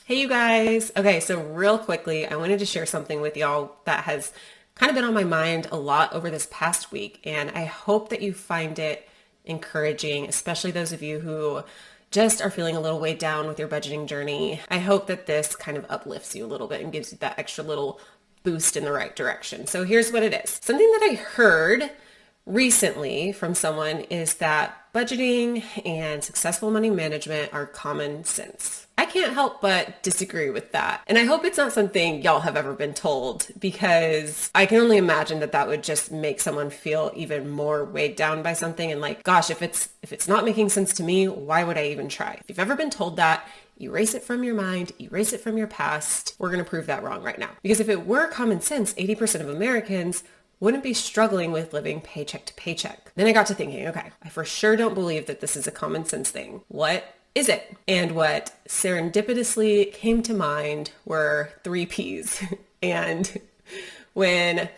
Hey, you guys. Okay, so real quickly, I wanted to share something with y'all that has kind of been on my mind a lot over this past week, and I hope that you find it encouraging, especially those of you who just are feeling a little weighed down with your budgeting journey. I hope that this kind of uplifts you a little bit and gives you that extra little boost in the right direction. So here's what it is. Something that I heard recently from someone is that budgeting and successful money management are common sense. I can't help but disagree with that. And I hope it's not something y'all have ever been told, because I can only imagine that that would just make someone feel even more weighed down by something and like, gosh, if it's not making sense to me, why would I even try? If you've ever been told that, erase it from your mind, erase it from your past. We're going to prove that wrong right now. Because if it were common sense, 80% of Americans wouldn't be struggling with living paycheck to paycheck. Then I got to thinking, okay, I for sure don't believe that this is a common sense thing. What is it? And what serendipitously came to mind were three P's. And when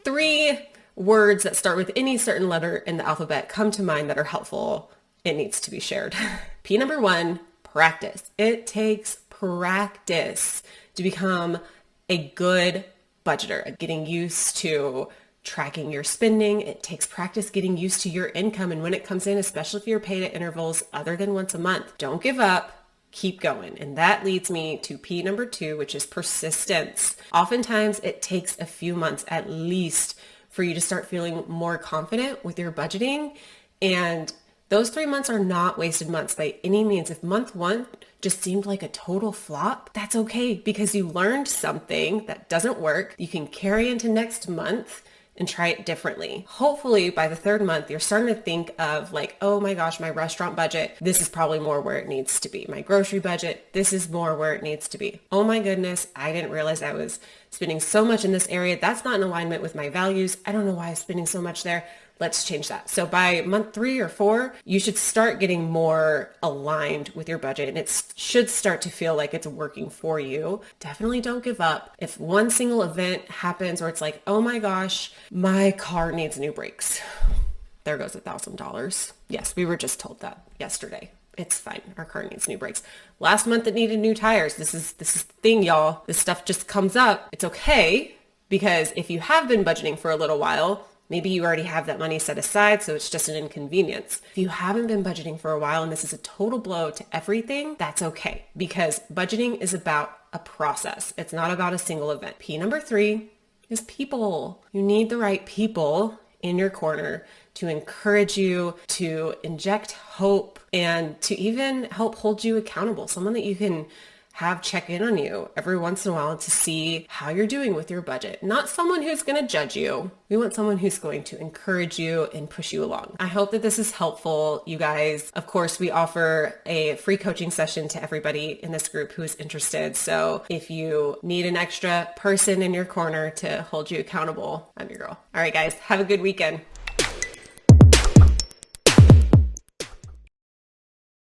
three words that start with any certain letter in the alphabet come to mind that are helpful, it needs to be shared. P number one, practice. It takes practice to become a good budgeter, getting used to tracking your spending. It takes practice getting used to your income and when it comes in, especially if you're paid at intervals other than once a month. Don't give up. Keep going. And that leads me to P number two, which is persistence. Oftentimes it takes a few months at least for you to start feeling more confident with your budgeting. And those 3 months are not wasted months by any means. If month one just seemed like a total flop, that's okay, because you learned something that doesn't work. You can carry into next month and try it differently. Hopefully by the third month, you're starting to think of like, oh my gosh, my restaurant budget, this is probably more where it needs to be. My grocery budget, this is more where it needs to be. Oh my goodness, I didn't realize I was spending so much in this area. That's not in alignment with my values. I don't know why I'm spending so much there. Let's change that. So by month 3 or 4, you should start getting more aligned with your budget, and it should start to feel like it's working for you. Definitely don't give up. If one single event happens where it's like, oh my gosh, my car needs new brakes, there goes $1,000. Yes, we were just told that yesterday. It's fine. Our car needs new brakes. Last month it needed new tires. This is the thing, y'all. This stuff just comes up. It's okay, because if you have been budgeting for a little while, maybe you already have that money set aside, so it's just an inconvenience. If you haven't been budgeting for a while and this is a total blow to everything, that's okay, because budgeting is about a process. It's not about a single event. P number 3 is people. You need the right people in your corner to encourage you, to inject hope, and to even help hold you accountable. Someone that you can have check in on you every once in a while to see how you're doing with your budget. Not someone who's going to judge you. We want someone who's going to encourage you and push you along. I hope that this is helpful, you guys. Of course, we offer a free coaching session to everybody in this group who is interested. So if you need an extra person in your corner to hold you accountable, I'm your girl. All right, guys, have a good weekend.